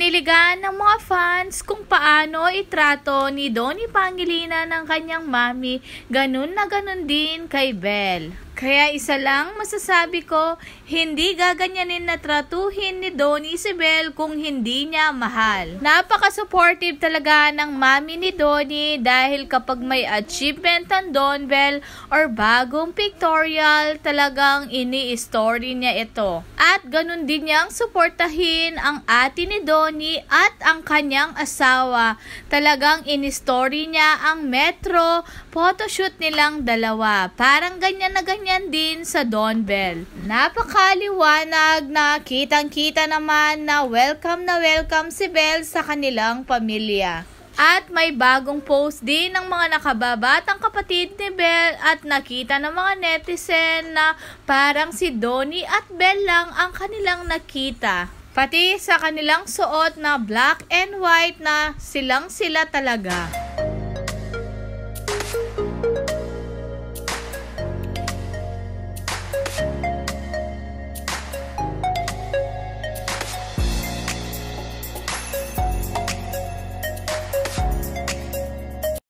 Kiniligan ng mga fans kung paano itrato ni Donnie Pangilinan ng kanyang mami, ganun na ganun din kay Belle. Kaya isa lang masasabi ko, hindi gaganyanin na tratuhin ni Donnie si Belle kung hindi niya mahal. Napaka-supportive talaga ng mami ni Donnie dahil kapag may achievement ang Don Belle or bagong pictorial, talagang ini-story niya ito. At ganun din niyang suportahin ang ate ni Donnie at ang kanyang asawa. Talagang in-story niya ang Metro photoshoot nilang dalawa. Parang ganyan na ganyan din sa Don Belle. Napakaliwanag na kitang-kita naman na welcome si Belle sa kanilang pamilya. At may bagong post din ng mga nakababatang kapatid ni Belle at nakita ng mga netizen na parang si Donnie at Belle lang ang kanilang nakita. Pati sa kanilang suot na black and white na silang sila talaga.